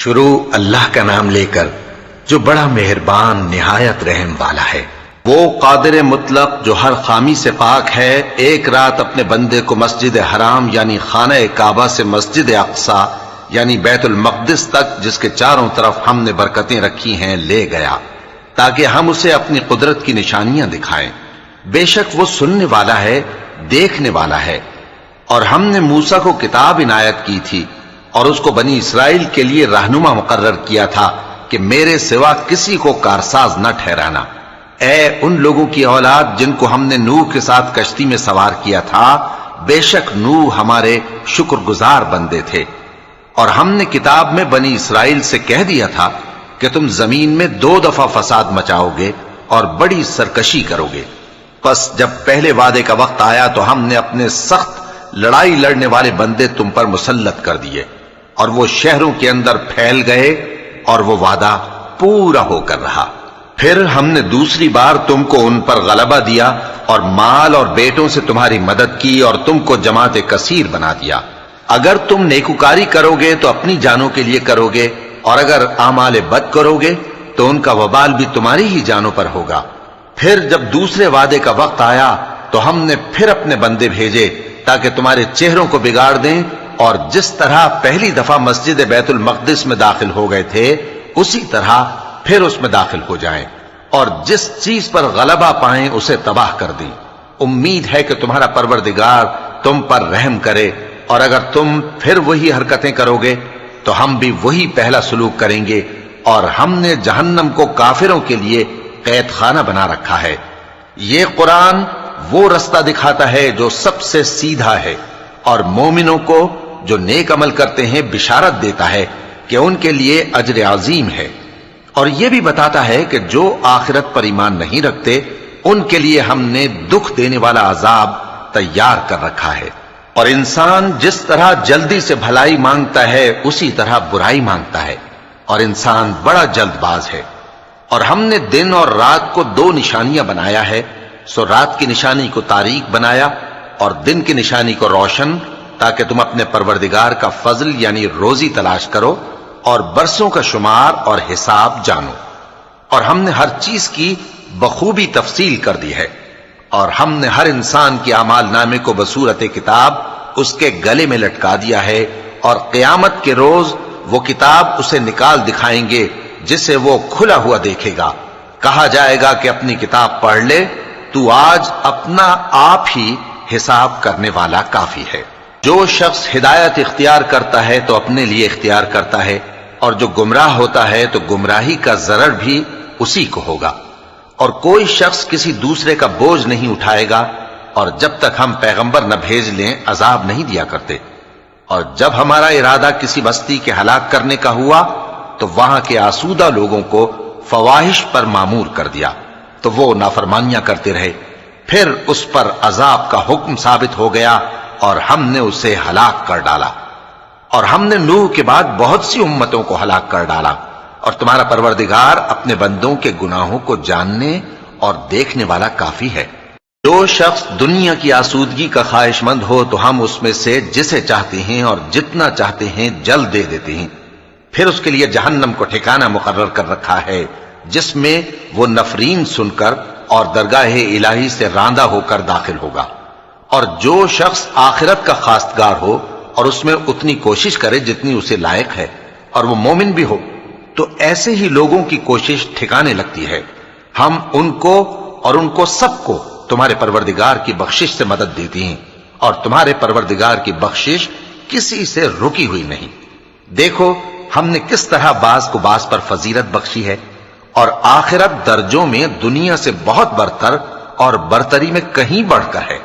شروع اللہ کا نام لے کر جو بڑا مہربان نہایت رحم والا ہے۔ وہ قادر مطلق جو ہر خامی سے پاک ہے، ایک رات اپنے بندے کو مسجد حرام یعنی خانہ کعبہ سے مسجد اقصی یعنی بیت المقدس تک، جس کے چاروں طرف ہم نے برکتیں رکھی ہیں، لے گیا تاکہ ہم اسے اپنی قدرت کی نشانیاں دکھائیں۔ بے شک وہ سننے والا ہے، دیکھنے والا ہے۔ اور ہم نے موسیٰ کو کتاب عنایت کی تھی اور اس کو بنی اسرائیل کے لیے رہنما مقرر کیا تھا کہ میرے سوا کسی کو کارساز نہ ٹھہرانا۔ اے ان لوگوں کی اولاد جن کو ہم نے نوح کے ساتھ کشتی میں سوار کیا تھا، بے شک نوح ہمارے شکر گزار بندے تھے۔ اور ہم نے کتاب میں بنی اسرائیل سے کہہ دیا تھا کہ تم زمین میں 2 دفعہ فساد مچاؤ گے اور بڑی سرکشی کرو گے۔ پس جب پہلے وعدے کا وقت آیا تو ہم نے اپنے سخت لڑائی لڑنے والے بندے تم پر مسلط کر دیے، اور وہ شہروں کے اندر پھیل گئے، اور وہ وعدہ پورا ہو کر رہا۔ پھر ہم نے دوسری بار تم کو ان پر غلبہ دیا اور مال اور بیٹوں سے تمہاری مدد کی اور تم کو جماعت کثیر بنا دیا۔ اگر تم نیکوکاری کرو گے تو اپنی جانوں کے لیے کرو گے، اور اگر اعمال بد کرو گے تو ان کا وبال بھی تمہاری ہی جانوں پر ہوگا۔ پھر جب دوسرے وعدے کا وقت آیا تو ہم نے پھر اپنے بندے بھیجے تاکہ تمہارے چہروں کو بگاڑ دیں، اور جس طرح پہلی دفعہ مسجد بیت المقدس میں داخل ہو گئے تھے اسی طرح پھر اس میں داخل ہو جائیں، اور جس چیز پر غلبہ پائیں اسے تباہ کر دیں۔ امید ہے کہ تمہارا پروردگار تم پر رحم کرے، اور اگر تم پھر وہی حرکتیں کرو گے تو ہم بھی وہی پہلا سلوک کریں گے، اور ہم نے جہنم کو کافروں کے لیے قید خانہ بنا رکھا ہے۔ یہ قرآن وہ رستہ دکھاتا ہے جو سب سے سیدھا ہے، اور مومنوں کو جو نیک عمل کرتے ہیں بشارت دیتا ہے کہ ان کے لیے اجر عظیم ہے، اور یہ بھی بتاتا ہے کہ جو آخرت پر ایمان نہیں رکھتے ان کے لیے ہم نے دکھ دینے والا عذاب تیار کر رکھا ہے۔ اور انسان جس طرح جلدی سے بھلائی مانگتا ہے اسی طرح برائی مانگتا ہے، اور انسان بڑا جلد باز ہے۔ اور ہم نے دن اور رات کو 2 نشانیاں بنایا ہے، سو رات کی نشانی کو تاریک بنایا اور دن کی نشانی کو روشن، تاکہ تم اپنے پروردگار کا فضل یعنی روزی تلاش کرو اور برسوں کا شمار اور حساب جانو۔ اور ہم نے ہر چیز کی بخوبی تفصیل کر دی ہے، اور ہم نے ہر انسان کے اعمال نامے کو بصورت کتاب اس کے گلے میں لٹکا دیا ہے، اور قیامت کے روز وہ کتاب اسے نکال دکھائیں گے جسے وہ کھلا ہوا دیکھے گا۔ کہا جائے گا کہ اپنی کتاب پڑھ لے، تو آج اپنا آپ ہی حساب کرنے والا کافی ہے۔ جو شخص ہدایت اختیار کرتا ہے تو اپنے لیے اختیار کرتا ہے، اور جو گمراہ ہوتا ہے تو گمراہی کا ضرر بھی اسی کو ہوگا۔ اور کوئی شخص کسی دوسرے کا بوجھ نہیں اٹھائے گا، اور جب تک ہم پیغمبر نہ بھیج لیں عذاب نہیں دیا کرتے۔ اور جب ہمارا ارادہ کسی بستی کے ہلاک کرنے کا ہوا تو وہاں کے آسودہ لوگوں کو فواحش پر مامور کر دیا، تو وہ نافرمانیاں کرتے رہے۔ پھر اس پر عذاب کا حکم ثابت ہو گیا اور ہم نے اسے ہلاک کر ڈالا۔ اور ہم نے نوح کے بعد بہت سی امتوں کو ہلاک کر ڈالا، اور تمہارا پروردگار اپنے بندوں کے گناہوں کو جاننے اور دیکھنے والا کافی ہے۔ جو شخص دنیا کی آسودگی کا خواہش مند ہو تو ہم اس میں سے جسے چاہتے ہیں اور جتنا چاہتے ہیں جلد دے دیتے ہیں۔ پھر اس کے لیے جہنم کو ٹھکانہ مقرر کر رکھا ہے، جس میں وہ نفرین سن کر اور درگاہ الہی سے راندہ ہو کر داخل ہوگا۔ اور جو شخص آخرت کا خواستگار ہو اور اس میں اتنی کوشش کرے جتنی اسے لائق ہے، اور وہ مومن بھی ہو، تو ایسے ہی لوگوں کی کوشش ٹھکانے لگتی ہے۔ ہم ان کو اور ان کو سب کو تمہارے پروردگار کی بخشش سے مدد دیتی ہیں، اور تمہارے پروردگار کی بخشش کسی سے رکی ہوئی نہیں۔ دیکھو ہم نے کس طرح بعض کو بعض پر فضیلت بخشی ہے، اور آخرت درجوں میں دنیا سے بہت برتر اور برتری میں کہیں بڑھ کر ہے۔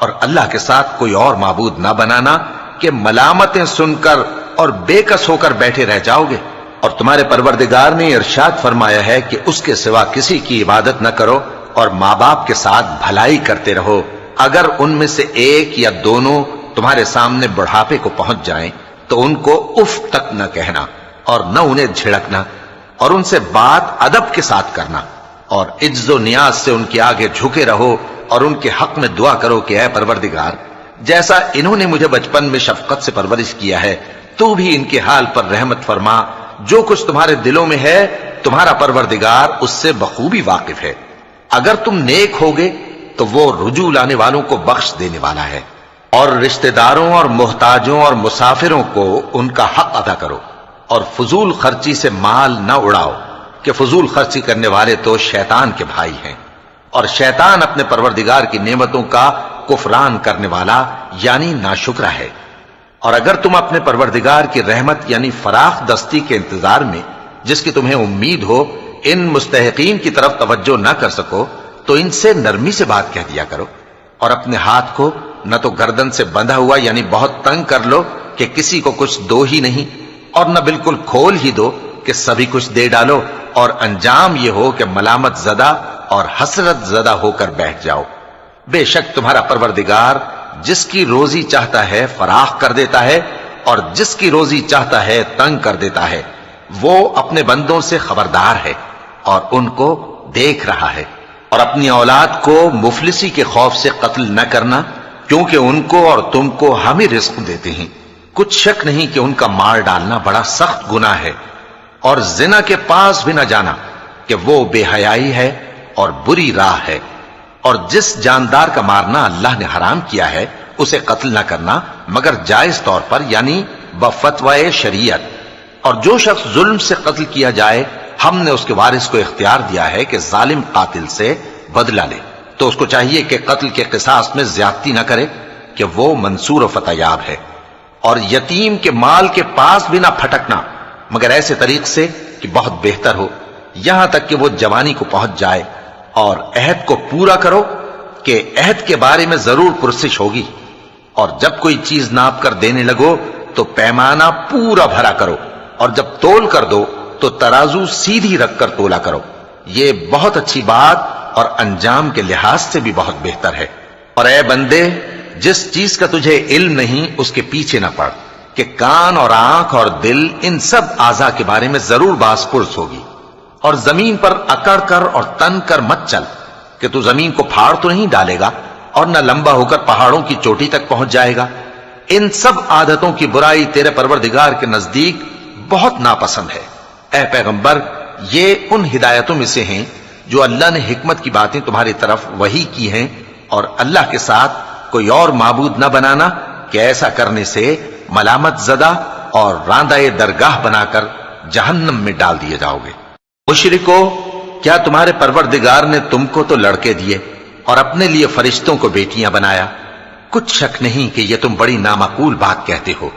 اور اللہ کے ساتھ کوئی اور معبود نہ بنانا کہ ملامتیں سن کر اور بے کس ہو کر بیٹھے رہ جاؤ گے۔ اور تمہارے پروردگار نے ارشاد فرمایا ہے کہ اس کے سوا کسی کی عبادت نہ کرو، اور ماں باپ کے ساتھ بھلائی کرتے رہو۔ اگر ان میں سے ایک یا دونوں تمہارے سامنے بڑھاپے کو پہنچ جائیں تو ان کو اف تک نہ کہنا، اور نہ انہیں جھڑکنا، اور ان سے بات ادب کے ساتھ کرنا، اور عجز و نیاز سے ان کے آگے جھکے رہو، اور ان کے حق میں دعا کرو کہ اے پروردگار، جیسا انہوں نے مجھے بچپن میں شفقت سے پرورش کیا ہے تو بھی ان کے حال پر رحمت فرما، جو کچھ تمہارے دلوں میں ہے تمہارا پروردگار اس سے بخوبی واقف ہے۔ اگر تم نیک ہوگے تو وہ رجوع لانے والوں کو بخش دینے والا ہے۔ اور رشتہ داروں اور محتاجوں اور مسافروں کو ان کا حق ادا کرو، اور فضول خرچی سے مال نہ اڑاؤ کہ فضول خرچی کرنے والے تو شیطان کے بھائی ہیں، اور شیطان اپنے پروردگار کی نعمتوں کا کفران کرنے والا یعنی ناشکرا ہے۔ اور اگر تم اپنے پروردگار کی رحمت یعنی فراخ دستی کے انتظار میں جس کی تمہیں امید ہو ان مستحقین کی طرف توجہ نہ کر سکو تو ان سے نرمی سے بات کہہ دیا کرو، اور اپنے ہاتھ کو نہ تو گردن سے بندھا ہوا یعنی بہت تنگ کر لو کہ کسی کو کچھ دو ہی نہیں، اور نہ بالکل کھول ہی دو کہ سبھی کچھ دے ڈالو، اور انجام یہ ہو کہ ملامت زدہ اور حسرت زدہ ہو کر بیٹھ جاؤ۔ بے شک تمہارا پروردگار جس کی روزی چاہتا ہے فراخ کر دیتا ہے، اور جس کی روزی چاہتا ہے تنگ کر دیتا ہے۔ وہ اپنے بندوں سے خبردار ہے اور ان کو دیکھ رہا ہے۔ اور اپنی اولاد کو مفلسی کے خوف سے قتل نہ کرنا، کیونکہ ان کو اور تم کو ہم ہی رزق دیتے ہیں۔ کچھ شک نہیں کہ ان کا مار ڈالنا بڑا سخت گناہ ہے، اور زنا کے پاس بھی نہ جانا کہ وہ بے حیائی ہے اور بری راہ ہے۔ اور جس جاندار کا مارنا اللہ نے حرام کیا ہے اسے قتل نہ کرنا مگر جائز طور پر یعنی بفتوائے شریعت۔ اور جو شخص ظلم سے قتل کیا جائے ہم نے اس کے وارث کو اختیار دیا ہے کہ ظالم قاتل سے بدلہ لے، تو اس کو چاہیے کہ قتل کے قصاص میں زیادتی نہ کرے کہ وہ منصور و فتح یاب ہے۔ اور یتیم کے مال کے پاس بھی نہ پھٹکنا مگر ایسے طریق سے کہ بہت بہتر ہو، یہاں تک کہ وہ جوانی کو پہنچ جائے۔ اور عہد کو پورا کرو کہ عہد کے بارے میں ضرور پرسش ہوگی، اور جب کوئی چیز ناپ کر دینے لگو تو پیمانہ پورا بھرا کرو، اور جب تول کر دو تو ترازو سیدھی رکھ کر تولا کرو، یہ بہت اچھی بات اور انجام کے لحاظ سے بھی بہت بہتر ہے۔ اور اے بندے، جس چیز کا تجھے علم نہیں اس کے پیچھے نہ پڑ کہ کان اور آنکھ اور دل ان سب اعضاء کے بارے میں ضرور باز پرس ہوگی۔ اور زمین پر اکڑ کر اور تن کر مت چل کہ تو زمین کو پھاڑ تو نہیں ڈالے گا اور نہ لمبا ہو کر پہاڑوں کی چوٹی تک پہنچ جائے گا۔ ان سب عادتوں کی برائی تیرے پروردگار کے نزدیک بہت ناپسند ہے۔ اے پیغمبر، یہ ان ہدایتوں میں سے ہیں جو اللہ نے حکمت کی باتیں تمہاری طرف وحی کی ہیں، اور اللہ کے ساتھ کوئی اور معبود نہ بنانا کہ ایسا کرنے سے ملامت زدہ اور راندہ درگاہ بنا کر جہنم میں ڈال دیے جاؤ گے۔ مشرکو، کیا تمہارے پروردگار نے تم کو تو لڑکے دیے اور اپنے لیے فرشتوں کو بیٹیاں بنایا؟ کچھ شک نہیں کہ یہ تم بڑی نامعقول بات کہتے ہو،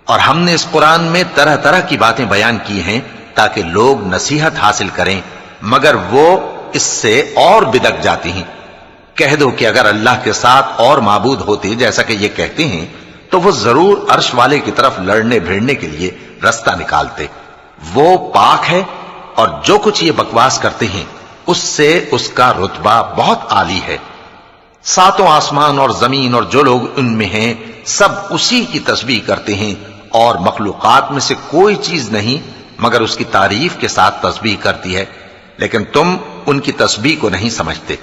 اور ہم نے اس قرآن میں طرح طرح کی باتیں بیان کی ہیں تاکہ لوگ نصیحت حاصل کریں، مگر وہ اس سے اور بدک جاتی ہیں۔ کہہ دو کہ اگر اللہ کے ساتھ اور معبود ہوتے جیسا کہ یہ کہتے ہیں تو وہ ضرور عرش والے کی طرف لڑنے بھیڑنے کے لیے رستہ نکالتے۔ وہ پاک ہے، اور جو کچھ یہ بکواس کرتے ہیں اس سے اس کا رتبہ بہت عالی ہے۔ ساتوں آسمان اور زمین اور جو لوگ ان میں ہیں سب اسی کی تسبیح کرتے ہیں، اور مخلوقات میں سے کوئی چیز نہیں مگر اس کی تعریف کے ساتھ تسبیح کرتی ہے، لیکن تم ان کی تسبیح کو نہیں سمجھتے۔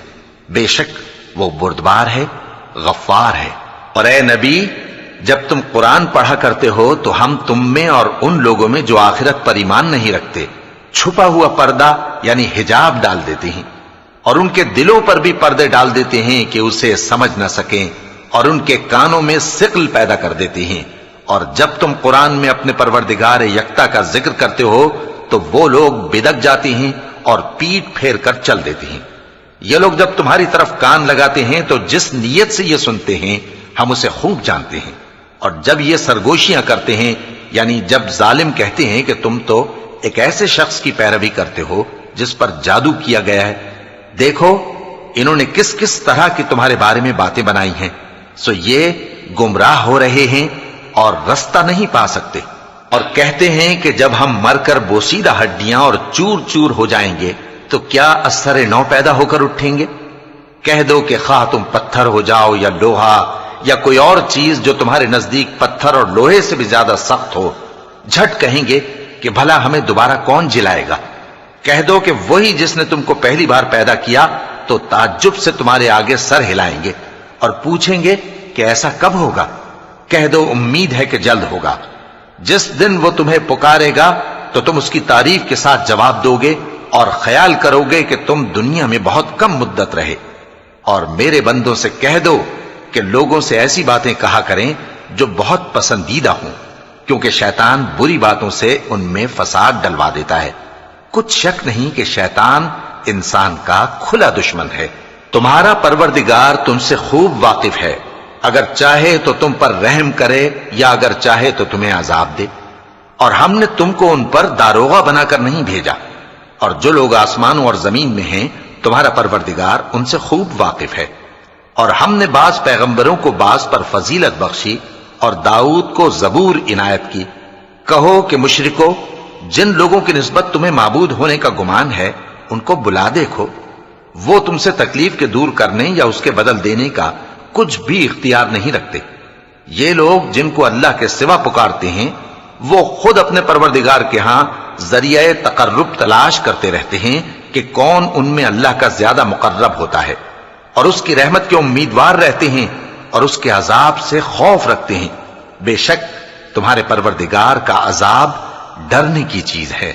بے شک وہ بردبار ہے، غفار ہے۔ اور اے نبی، جب تم قرآن پڑھا کرتے ہو تو ہم تم میں اور ان لوگوں میں جو آخرت پر ایمان نہیں رکھتے چھپا ہوا پردہ یعنی حجاب ڈال دیتے ہیں، اور ان کے دلوں پر بھی پردے ڈال دیتے ہیں کہ اسے سمجھ نہ سکیں، اور ان کے کانوں میں ثقل پیدا کر دیتے ہیں۔ اور جب تم قرآن میں اپنے پروردگار یکتا کا ذکر کرتے ہو تو وہ لوگ بدک جاتے ہیں اور پیٹ پھیر کر چل دیتے ہیں۔ یہ لوگ جب تمہاری طرف کان لگاتے ہیں تو جس نیت سے یہ سنتے ہیں ہم اسے خوب جانتے ہیں، اور جب یہ سرگوشیاں کرتے ہیں یعنی جب ظالم کہتے ہیں کہ تم تو ایک ایسے شخص کی پیروی کرتے ہو جس پر جادو کیا گیا ہے، دیکھو انہوں نے کس کس طرح کی تمہارے بارے میں باتیں بنائی ہیں، سو یہ گمراہ ہو رہے ہیں اور رستہ نہیں پا سکتے۔ اور کہتے ہیں کہ جب ہم مر کر بوسیدہ ہڈیاں اور چور چور ہو جائیں گے تو کیا اثر نو پیدا ہو کر اٹھیں گے؟ کہہ دو کہ خواہ تم پتھر ہو جاؤ یا لوہا یا کوئی اور چیز جو تمہارے نزدیک پتھر اور لوہے سے بھی زیادہ سخت ہو، جھٹ کہیں گے کہ بھلا ہمیں دوبارہ کون جلائے گا؟ کہہ دو کہ وہی جس نے تم کو پہلی بار پیدا کیا تو تعجب سے تمہارے آگے سر ہلائیں گے اور پوچھیں گے کہ ایسا کب ہوگا؟ کہہ دو امید ہے کہ جلد ہوگا۔ جس دن وہ تمہیں پکارے گا تو تم اس کی تعریف کے ساتھ جواب دو گے اور خیال کرو گے کہ تم دنیا میں بہت کم مدت رہے۔ اور میرے بندوں سے کہہ دو کہ لوگوں سے ایسی باتیں کہا کریں جو بہت پسندیدہ ہوں، کیونکہ شیطان بری باتوں سے ان میں فساد ڈلوا دیتا ہے۔ کچھ شک نہیں کہ شیطان انسان کا کھلا دشمن ہے۔ تمہارا پروردگار تم سے خوب واقف ہے، اگر چاہے تو تم پر رحم کرے یا اگر چاہے تو تمہیں عذاب دے۔ اور ہم نے تم کو ان پر داروغہ بنا کر نہیں بھیجا، اور جو لوگ آسمانوں اور زمین میں ہیں تمہارا پروردگار ان سے خوب واقف ہے۔ اور ہم نے بعض پیغمبروں کو بعض پر فضیلت بخشی اور داؤد کو زبور عنایت کی۔ کہو کہ مشرکو، جن لوگوں کی نسبت تمہیں معبود ہونے کا گمان ہے ان کو بلا دیکھو، وہ تم سے تکلیف کے دور کرنے یا اس کے بدل دینے کا کچھ بھی اختیار نہیں رکھتے۔ یہ لوگ جن کو اللہ کے سوا پکارتے ہیں وہ خود اپنے پروردگار کے ہاں ذریعہ تقرب تلاش کرتے رہتے ہیں کہ کون ان میں اللہ کا زیادہ مقرب ہوتا ہے، اور اس کی رحمت کے امیدوار رہتے ہیں اور اس کے عذاب سے خوف رکھتے ہیں۔ بے شک تمہارے پروردگار کا عذاب ڈرنے کی چیز ہے۔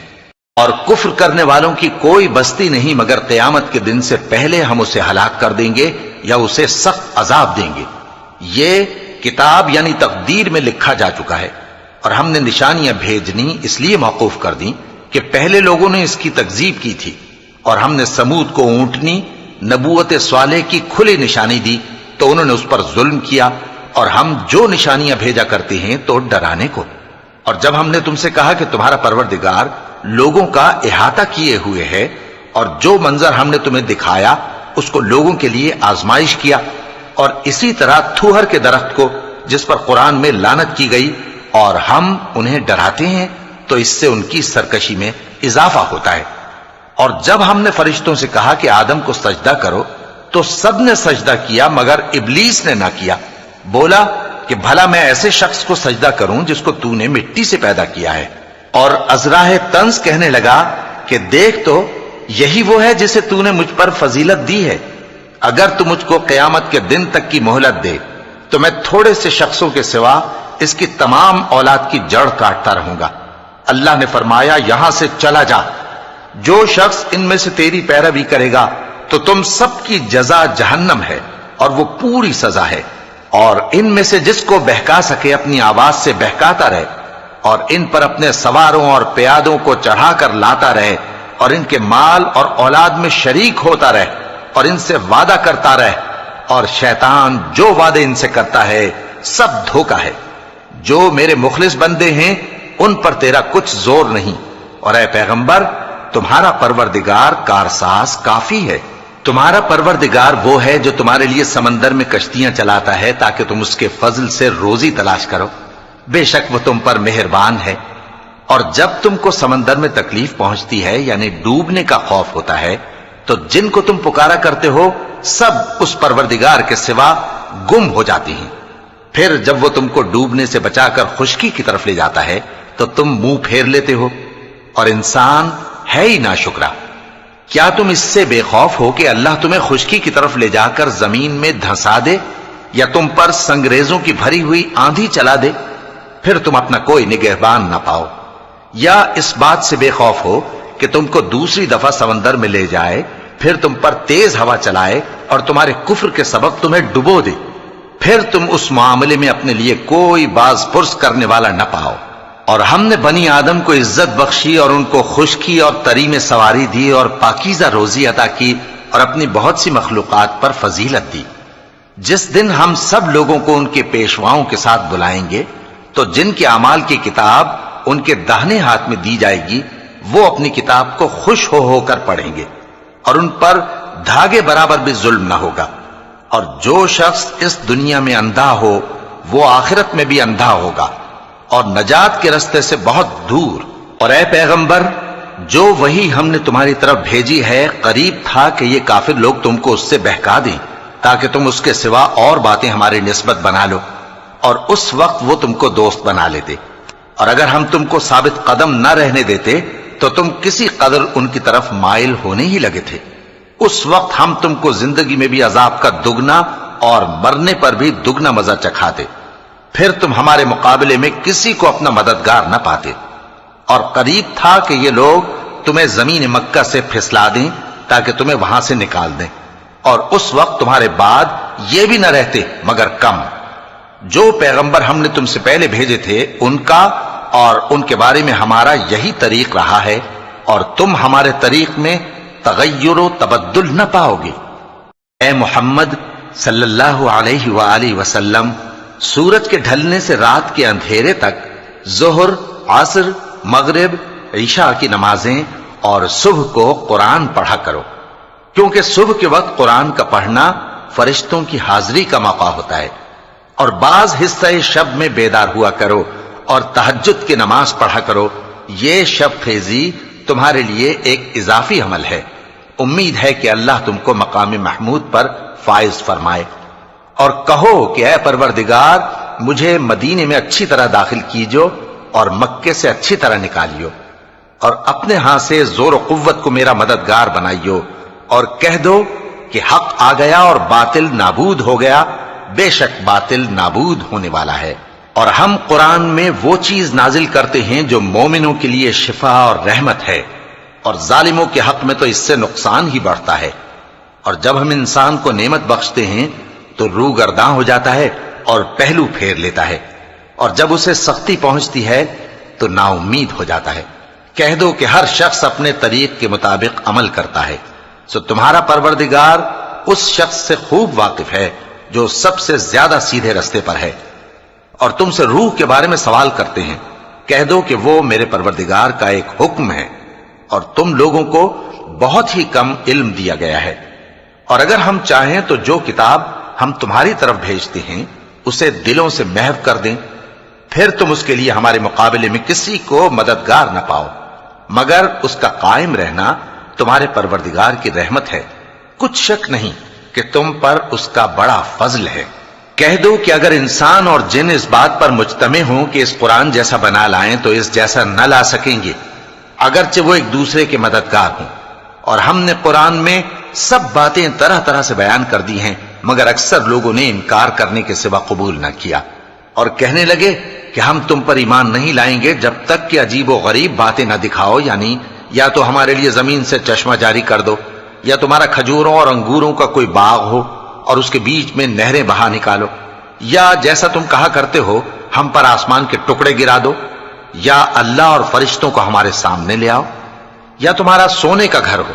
اور کفر کرنے والوں کی کوئی بستی نہیں مگر قیامت کے دن سے پہلے ہم اسے ہلاک کر دیں گے یا اسے سخت عذاب دیں گے۔ یہ کتاب یعنی تقدیر میں لکھا جا چکا ہے، اور ہم نے نشانیاں بھیجنی اس لیے موقوف کر دیں کہ پہلے لوگوں نے اس کی تکذیب کی تھی، اور ہم نے سمود کو اونٹنی نبوت صالح کی کھلی نشانی دی تو انہوں نے اس پر ظلم کیا، اور ہم جو نشانیاں بھیجا کرتے ہیں تو ڈرانے کو۔ اور جب ہم نے تم سے کہا کہ تمہارا پروردگار لوگوں کا احاطہ کیے ہوئے ہے، اور جو منظر ہم نے تمہیں دکھایا اس کو لوگوں کے لیے آزمائش کیا، اور اسی طرح تھوہر کے درخت کو جس پر قرآن میں لعنت کی گئی، اور ہم انہیں ڈراتے ہیں تو اس سے ان کی سرکشی میں اضافہ ہوتا ہے۔ اور جب ہم نے فرشتوں سے کہا کہ آدم کو سجدہ کرو تو سب نے سجدہ کیا مگر ابلیس نے نہ کیا، بولا کہ بھلا میں ایسے شخص کو سجدہ کروں جس کو تو نے مٹی سے پیدا کیا ہے۔ اور ازراہ طنز کہنے لگا کہ دیکھ تو یہی وہ ہے جسے تو نے مجھ پر فضیلت دی ہے، اگر تو مجھ کو قیامت کے دن تک کی مہلت دے تو میں تھوڑے سے شخصوں کے سوا اس کی تمام اولاد کی جڑ کاٹتا رہوں گا۔ اللہ نے فرمایا یہاں سے چلا جا، جو شخص ان میں سے تیری پیروی کرے گا تو تم سب کی جزا جہنم ہے اور وہ پوری سزا ہے، اور ان میں سے جس کو بہکا سکے اپنی آواز سے بہکاتا رہے، اور ان پر اپنے سواروں اور پیادوں کو چڑھا کر لاتا رہے، اور ان کے مال اور اولاد میں شریک ہوتا رہے، اور ان سے وعدہ کرتا رہے، اور شیطان جو وعدے ان سے کرتا ہے سب دھوکہ ہے۔ جو میرے مخلص بندے ہیں ان پر تیرا کچھ زور نہیں، اور اے پیغمبر تمہارا پروردگار کارساز کافی ہے۔ تمہارا پروردگار وہ ہے جو تمہارے لیے سمندر میں کشتیاں چلاتا ہے تاکہ تم اس کے فضل سے روزی تلاش کرو، بے شک وہ تم پر مہربان ہے۔ اور جب تم کو سمندر میں تکلیف پہنچتی ہے یعنی ڈوبنے کا خوف ہوتا ہے تو جن کو تم پکارا کرتے ہو سب اس پروردگار کے سوا گم ہو جاتی ہیں۔ پھر جب وہ تم کو ڈوبنے سے بچا کر خشکی کی طرف لے جاتا ہے تو تم منہ پھیر لیتے ہو، اور انسان ہے ہی ناشکرا۔ کیا تم اس سے بے خوف ہو کہ اللہ تمہیں خشکی کی طرف لے جا کر زمین میں دھنسا دے یا تم پر سنگریزوں کی بھری ہوئی آندھی چلا دے، پھر تم اپنا کوئی نگہبان نہ پاؤ؟ یا اس بات سے بے خوف ہو کہ تم کو دوسری دفعہ سمندر میں لے جائے، پھر تم پر تیز ہوا چلائے اور تمہارے کفر کے سبب تمہیں ڈبو دے، پھر تم اس معاملے میں اپنے لیے کوئی باز پرس کرنے والا نہ پاؤ؟ اور ہم نے بنی آدم کو عزت بخشی اور ان کو خشکی اور تری میں سواری دی اور پاکیزہ روزی عطا کی اور اپنی بہت سی مخلوقات پر فضیلت دی۔ جس دن ہم سب لوگوں کو ان کے پیشواؤں کے ساتھ بلائیں گے تو جن کے اعمال کی کتاب ان کے داہنے ہاتھ میں دی جائے گی وہ اپنی کتاب کو خوش ہو کر پڑھیں گے، اور ان پر دھاگے برابر بھی ظلم نہ ہوگا۔ اور جو شخص اس دنیا میں اندھا ہو وہ آخرت میں بھی اندھا ہوگا اور نجات کے رستے سے بہت دور۔ اور اے پیغمبر جو وہی ہم نے تمہاری طرف بھیجی ہے قریب تھا کہ یہ کافر لوگ تم کو اس سے بہکا دیں تاکہ تم اس کے سوا اور باتیں ہماری نسبت بنا لو، اور اس وقت وہ تم کو دوست بنا لیتے، اور اگر ہم تم کو ثابت قدم نہ رہنے دیتے تو تم کسی قدر ان کی طرف مائل ہونے ہی لگے تھے۔ اس وقت ہم تم کو زندگی میں بھی عذاب کا دگنا اور مرنے پر بھی دگنا مزہ چکھاتے، پھر تم ہمارے مقابلے میں کسی کو اپنا مددگار نہ پاتے۔ اور قریب تھا کہ یہ لوگ تمہیں زمین مکہ سے پھسلا دیں تاکہ تمہیں وہاں سے نکال دیں، اور اس وقت تمہارے بعد یہ بھی نہ رہتے مگر کم۔ جو پیغمبر ہم نے تم سے پہلے بھیجے تھے ان کا اور ان کے بارے میں ہمارا یہی طریق رہا ہے، اور تم ہمارے طریق میں تغیر و تبدل نہ پاؤ گے۔ اے محمد صلی اللہ علیہ وآلہ وسلم، سورج کے ڈھلنے سے رات کے اندھیرے تک ظہر، عصر، مغرب، عشاء کی نمازیں اور صبح کو قرآن پڑھا کرو، کیونکہ صبح کے وقت قرآن کا پڑھنا فرشتوں کی حاضری کا موقع ہوتا ہے، اور بعض حصہ شب میں بیدار ہوا کرو اور تہجد کی نماز پڑھا کرو۔ یہ شب خیزی تمہارے لیے ایک اضافی عمل ہے۔ امید ہے کہ اللہ تم کو مقام محمود پر فائز فرمائے۔ اور کہو کہ اے پروردگار، مجھے مدینے میں اچھی طرح داخل کیجو اور مکے سے اچھی طرح نکالیو، اور اپنے ہاں سے زور و قوت کو میرا مددگار بنائیو، اور کہہ دو کہ حق آ گیا اور باطل نابود ہو گیا، بے شک باطل نابود ہونے والا ہے۔ اور ہم قرآن میں وہ چیز نازل کرتے ہیں جو مومنوں کے لیے شفا اور رحمت ہے، اور ظالموں کے حق میں تو اس سے نقصان ہی بڑھتا ہے۔ اور جب ہم انسان کو نعمت بخشتے ہیں تو روح گرداں ہو جاتا ہے اور پہلو پھیر لیتا ہے، اور جب اسے سختی پہنچتی ہے تو نا امید ہو جاتا ہے۔ کہہ دو کہ ہر شخص اپنے طریق کے مطابق عمل کرتا ہے، سو تمہارا پروردگار اس شخص سے خوب واقف ہے جو سب سے زیادہ سیدھے رستے پر ہے۔ اور تم سے روح کے بارے میں سوال کرتے ہیں، کہہ دو کہ وہ میرے پروردگار کا ایک حکم ہے، اور تم لوگوں کو بہت ہی کم علم دیا گیا ہے۔ اور اگر ہم چاہیں تو جو کتاب ہم تمہاری طرف بھیجتے ہیں اسے دلوں سے محو کر دیں، پھر تم اس کے لیے ہمارے مقابلے میں کسی کو مددگار نہ پاؤ، مگر اس کا قائم رہنا تمہارے پروردگار کی رحمت ہے، کچھ شک نہیں کہ تم پر اس کا بڑا فضل ہے۔ کہہ دو کہ اگر انسان اور جن اس بات پر مجتمع ہوں کہ اس قرآن جیسا بنا لائیں تو اس جیسا نہ لا سکیں گے، اگرچہ وہ ایک دوسرے کے مددگار ہوں۔ اور ہم نے قرآن میں سب باتیں طرح طرح سے بیان کر دی ہیں، مگر اکثر لوگوں نے انکار کرنے کے سوا قبول نہ کیا، اور کہنے لگے کہ ہم تم پر ایمان نہیں لائیں گے جب تک کہ عجیب و غریب باتیں نہ دکھاؤ، یعنی یا تو ہمارے لیے زمین سے چشمہ جاری کر دو، یا تمہارا کھجوروں اور انگوروں کا کوئی باغ ہو اور اس کے بیچ میں نہریں بہا نکالو، یا جیسا تم کہا کرتے ہو ہم پر آسمان کے ٹکڑے گرا دو، یا اللہ اور فرشتوں کو ہمارے سامنے لے آؤ، یا تمہارا سونے کا گھر ہو،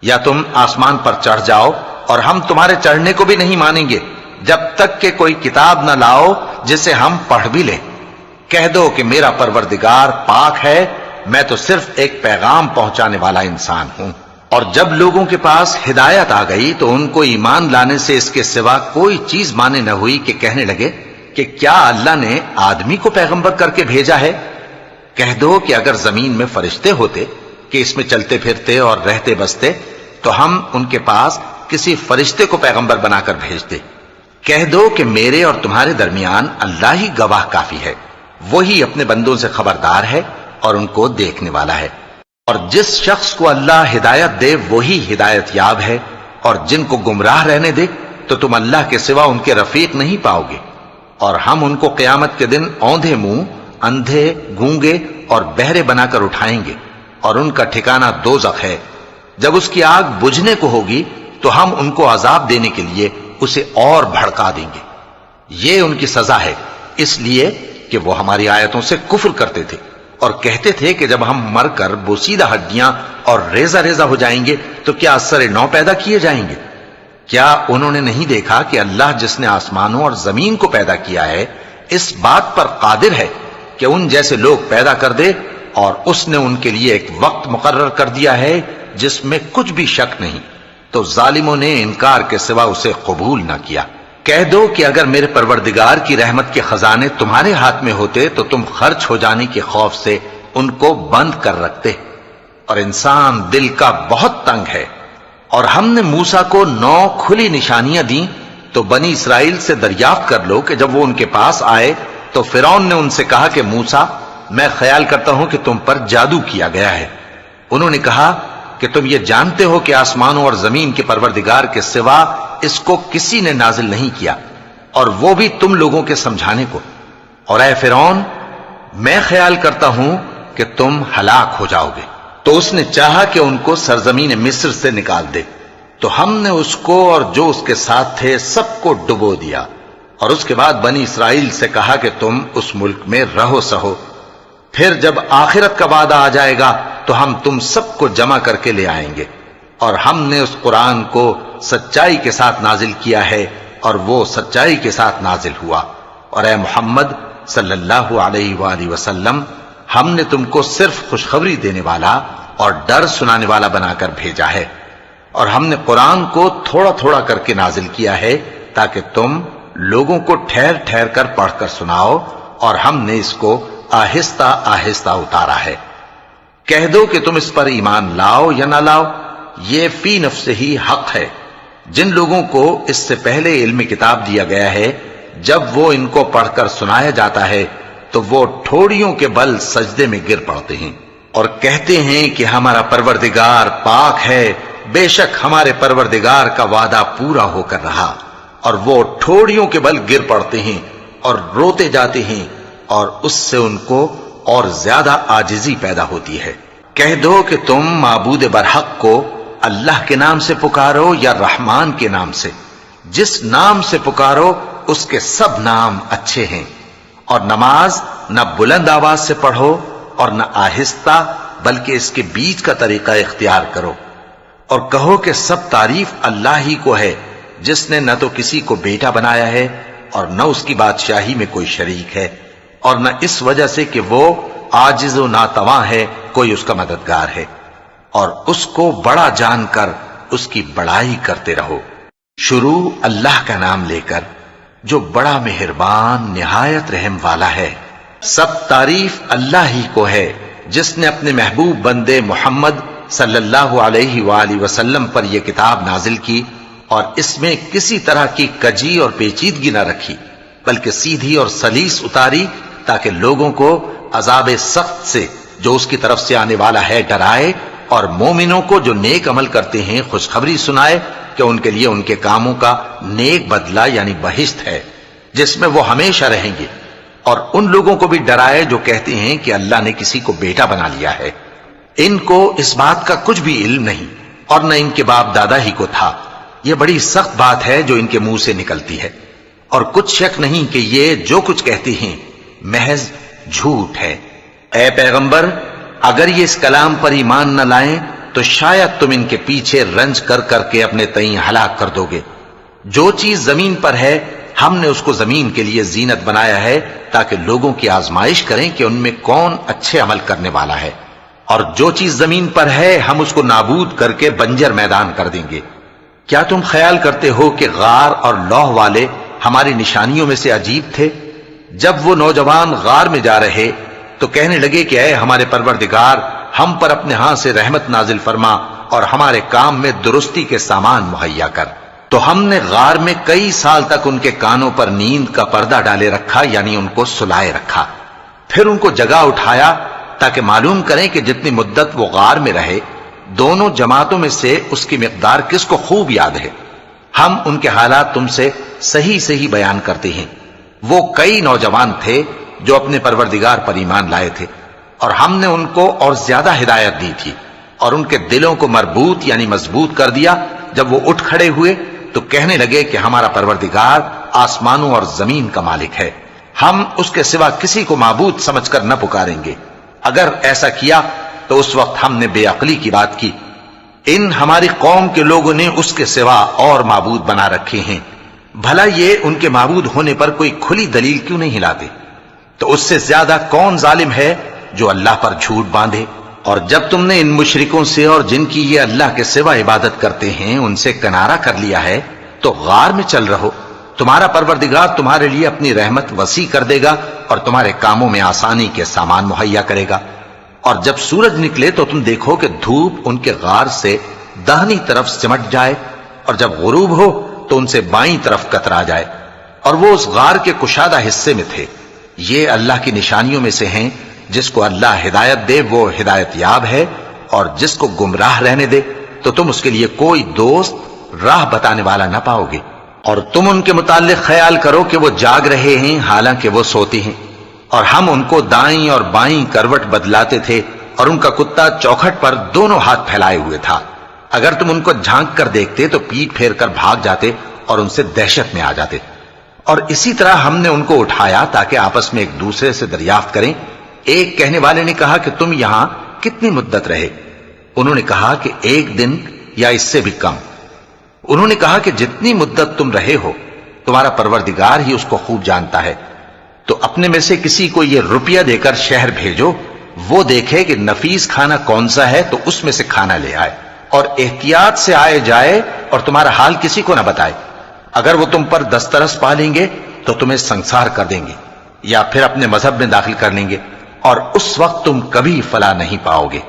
یا تم آسمان پر چڑھ جاؤ اور ہم تمہارے چڑھنے کو بھی نہیں مانیں گے جب تک کہ کوئی کتاب نہ لاؤ جسے ہم پڑھ بھی لیں۔ کہہ دو کہ میرا پروردگار پاک ہے، میں تو صرف ایک پیغام پہنچانے والا انسان ہوں۔ اور جب لوگوں کے پاس ہدایت آ گئی تو ان کو ایمان لانے سے اس کے سوا کوئی چیز مانے نہ ہوئی کہ کہنے لگے کہ کیا اللہ نے آدمی کو پیغمبر کر کے بھیجا ہے؟ کہہ دو کہ اگر زمین میں فرشتے ہوتے کہ اس میں چلتے پھرتے اور رہتے بستے تو ہم ان کے پاس کسی فرشتے کو پیغمبر بنا کر بھیجتے۔ کہہ دو کہ میرے اور تمہارے درمیان اللہ ہی گواہ کافی ہے، وہی اپنے بندوں سے خبردار ہے اور ان کو دیکھنے والا ہے۔ اور جس شخص کو اللہ ہدایت دے وہی ہدایت یاب ہے، اور جن کو گمراہ رہنے دے تو تم اللہ کے سوا ان کے رفیق نہیں پاؤ گے۔ اور ہم ان کو قیامت کے دن اوندھے منہ، اندھے، گونگے اور بہرے بنا کر اٹھائیں گے، اور ان کا ٹھکانہ دوزخ ہے۔ جب اس کی آگ بجھنے کو ہوگی تو ہم ان کو عذاب دینے کے لیے اسے اور بھڑکا دیں گے۔ یہ ان کی سزا ہے، اس لیے کہ وہ ہماری آیتوں سے کفر کرتے تھے اور کہتے تھے کہ جب ہم مر کر بوسیدہ ہڈیاں اور ریزہ ریزہ ہو جائیں گے تو کیا اثر نو پیدا کیے جائیں گے؟ کیا انہوں نے نہیں دیکھا کہ اللہ جس نے آسمانوں اور زمین کو پیدا کیا ہے اس بات پر قادر ہے کہ ان جیسے لوگ پیدا کر دے، اور اس نے ان کے لیے ایک وقت مقرر کر دیا ہے جس میں کچھ بھی شک نہیں، تو ظالموں نے انکار کے سوا اسے قبول نہ کیا۔ کہہ دو کہ اگر میرے پروردگار کی رحمت کے خزانے تمہارے ہاتھ میں ہوتے تو تم خرچ ہو جانے کے خوف سے ان کو بند کر رکھتے، اور انسان دل کا بہت تنگ ہے۔ اور ہم نے موسیٰ کو 9 کھلی نشانیاں دیں تو بنی اسرائیل سے دریافت کر لو کہ جب وہ ان کے پاس آئے تو فرعون نے ان سے کہا کہ موسیٰ، میں خیال کرتا ہوں کہ تم پر جادو کیا گیا ہے۔ انہوں نے کہا کہ تم یہ جانتے ہو کہ آسمانوں اور زمین کے پروردگار کے سوا اس کو کسی نے نازل نہیں کیا، اور وہ بھی تم لوگوں کے سمجھانے کو۔ اور اے فرعون، میں خیال کرتا ہوں کہ تم ہلاک ہو جاؤ گے۔ تو اس نے چاہا کہ ان کو سرزمین مصر سے نکال دے، تو ہم نے اس کو اور جو اس کے ساتھ تھے سب کو ڈبو دیا، اور اس کے بعد بنی اسرائیل سے کہا کہ تم اس ملک میں رہو سہو، پھر جب آخرت کا وعدہ آ جائے گا تو ہم تم سب کو جمع کر کے لے آئیں گے۔ اور ہم نے اس قرآن کو سچائی کے ساتھ نازل کیا ہے، اور وہ سچائی کے ساتھ نازل ہوا۔ اور اے محمد صلی اللہ علیہ وآلہ وسلم، ہم نے تم کو صرف خوشخبری دینے والا اور ڈر سنانے والا بنا کر بھیجا ہے، اور ہم نے قرآن کو تھوڑا تھوڑا کر کے نازل کیا ہے تاکہ تم لوگوں کو ٹھہر ٹھہر کر پڑھ کر سناؤ، اور ہم نے اس کو آہستہ آہستہ اتارا ہے۔ کہہ دو کہ تم اس پر ایمان لاؤ یا نہ لاؤ، یہ فی نفس ہی حق ہے۔ جن لوگوں کو اس سے پہلے علم کتاب دیا گیا ہے، جب وہ ان کو پڑھ کر سنایا جاتا ہے تو وہ ٹھوڑیوں کے بل سجدے میں گر پڑتے ہیں اور کہتے ہیں کہ ہمارا پروردگار پاک ہے، بے شک ہمارے پروردگار کا وعدہ پورا ہو کر رہا۔ اور وہ ٹھوڑیوں کے بل گر پڑتے ہیں اور روتے جاتے ہیں، اور اس سے ان کو اور زیادہ عاجزی پیدا ہوتی ہے۔ کہہ دو کہ تم معبود برحق کو اللہ کے نام سے پکارو یا رحمان کے نام سے، جس نام سے پکارو اس کے سب نام اچھے ہیں، اور نماز نہ بلند آواز سے پڑھو اور نہ آہستہ، بلکہ اس کے بیچ کا طریقہ اختیار کرو، اور کہو کہ سب تعریف اللہ ہی کو ہے، جس نے نہ تو کسی کو بیٹا بنایا ہے اور نہ اس کی بادشاہی میں کوئی شریک ہے، اور نہ اس وجہ سے کہ وہ عاجز و ناتواں ہے کوئی اس کا مددگار ہے، اور اس کو بڑا جان کر اس کی بڑائی کرتے رہو۔ شروع اللہ کا نام لے کر جو بڑا مہربان نہایت رحم والا ہے۔ سب تعریف اللہ ہی کو ہے جس نے اپنے محبوب بندے محمد صلی اللہ علیہ وآلہ وسلم پر یہ کتاب نازل کی، اور اس میں کسی طرح کی کجی اور پیچیدگی نہ رکھی، بلکہ سیدھی اور سلیس اتاری تاکہ لوگوں کو عذاب سخت سے جو اس کی طرف سے آنے والا ہے ڈرائے، اور مومنوں کو جو نیک عمل کرتے ہیں خوشخبری سنائے کہ ان کے لیے ان کے کاموں کا نیک بدلہ یعنی بہشت ہے جس میں وہ ہمیشہ رہیں گے، اور ان لوگوں کو بھی ڈرائے جو کہتے ہیں کہ اللہ نے کسی کو بیٹا بنا لیا ہے۔ ان کو اس بات کا کچھ بھی علم نہیں، اور نہ ان کے باپ دادا ہی کو تھا۔ یہ بڑی سخت بات ہے جو ان کے منہ سے نکلتی ہے، اور کچھ شک نہیں کہ یہ جو کچھ کہتے ہیں محض جھوٹ ہے۔ اے پیغمبر، اگر یہ اس کلام پر ایمان نہ لائیں تو شاید تم ان کے پیچھے رنج کر کر کے اپنے تئیں ہلاک کر دو گے۔ جو چیز زمین پر ہے ہم نے اس کو زمین کے لیے زینت بنایا ہے تاکہ لوگوں کی آزمائش کریں کہ ان میں کون اچھے عمل کرنے والا ہے، اور جو چیز زمین پر ہے ہم اس کو نابود کر کے بنجر میدان کر دیں گے۔ کیا تم خیال کرتے ہو کہ غار اور لوح والے ہماری نشانیوں میں سے عجیب تھے؟ جب وہ نوجوان غار میں جا رہے تو کہنے لگے کہ اے ہمارے پروردگار، ہم پر اپنے ہاں سے رحمت نازل فرما اور ہمارے کام میں درستی کے سامان مہیا کر۔ تو ہم نے غار میں کئی سال تک ان کے کانوں پر نیند کا پردہ ڈالے رکھا، یعنی ان کو سلائے رکھا، پھر ان کو جگہ اٹھایا تاکہ معلوم کریں کہ جتنی مدت وہ غار میں رہے دونوں جماعتوں میں سے اس کی مقدار کس کو خوب یاد ہے۔ ہم ان کے حالات تم سے صحیح صحیح بیان کرتے ہیں۔ وہ کئی نوجوان تھے جو اپنے پروردگار پر ایمان لائے تھے، اور ہم نے ان کو اور زیادہ ہدایت دی تھی، اور ان کے دلوں کو مربوط یعنی مضبوط کر دیا۔ جب وہ اٹھ کھڑے ہوئے تو کہنے لگے کہ ہمارا پروردگار آسمانوں اور زمین کا مالک ہے، ہم اس کے سوا کسی کو معبود سمجھ کر نہ پکاریں گے۔ اگر ایسا کیا تو اس وقت ہم نے بے عقلی کی بات کی۔ ان ہماری قوم کے لوگوں نے اس کے سوا اور معبود بنا رکھے ہیں، بھلا یہ ان کے معبود ہونے پر کوئی کھلی دلیل کیوں نہیں لاتے؟ تو اس سے زیادہ کون ظالم ہے جو اللہ پر جھوٹ باندھے؟ اور جب تم نے ان مشرکوں سے اور جن کی یہ اللہ کے سوا عبادت کرتے ہیں ان سے کنارہ کر لیا ہے تو غار میں چل رہو، تمہارا پروردگار تمہارے لیے اپنی رحمت وسیع کر دے گا اور تمہارے کاموں میں آسانی کے سامان مہیا کرے گا۔ اور جب سورج نکلے تو تم دیکھو کہ دھوپ ان کے غار سے داہنی طرف سمٹ جائے، اور جب غروب ہو تو ان سے بائیں طرف کترا جائے، اور وہ اس غار کے کشادہ حصے میں تھے۔ یہ اللہ کی نشانیوں میں سے ہیں، جس کو اللہ ہدایت دے وہ ہدایت یاب ہے، اور جس کو گمراہ رہنے دے تو تم اس کے لیے کوئی دوست راہ بتانے والا نہ پاؤ گے۔ اور تم ان کے متعلق خیال کرو کہ وہ جاگ رہے ہیں حالانکہ وہ سوتے ہیں، اور ہم ان کو دائیں اور بائیں کروٹ بدلاتے تھے، اور ان کا کتا چوکھٹ پر دونوں ہاتھ پھیلائے ہوئے تھا۔ اگر تم ان کو جھانک کر دیکھتے تو پیٹ پھیر کر بھاگ جاتے اور ان سے دہشت میں آ جاتے۔ اور اسی طرح ہم نے ان کو اٹھایا تاکہ آپس میں ایک دوسرے سے دریافت کریں۔ ایک کہنے والے نے کہا کہ تم یہاں کتنی مدت رہے؟ انہوں نے کہا کہ 1 دن یا اس سے بھی کم۔ انہوں نے کہا کہ جتنی مدت تم رہے ہو تمہارا پروردگار ہی اس کو خوب جانتا ہے، تو اپنے میں سے کسی کو یہ روپیہ دے کر شہر بھیجو، وہ دیکھے کہ نفیس کھانا کون سا ہے تو اس میں سے کھانا لے آئے، اور احتیاط سے آئے جائے اور تمہارا حال کسی کو نہ بتائے۔ اگر وہ تم پر دسترس پا لیں گے تو تمہیں سنسار کر دیں گے یا پھر اپنے مذہب میں داخل کر لیں گے، اور اس وقت تم کبھی فلاح نہیں پاؤ گے۔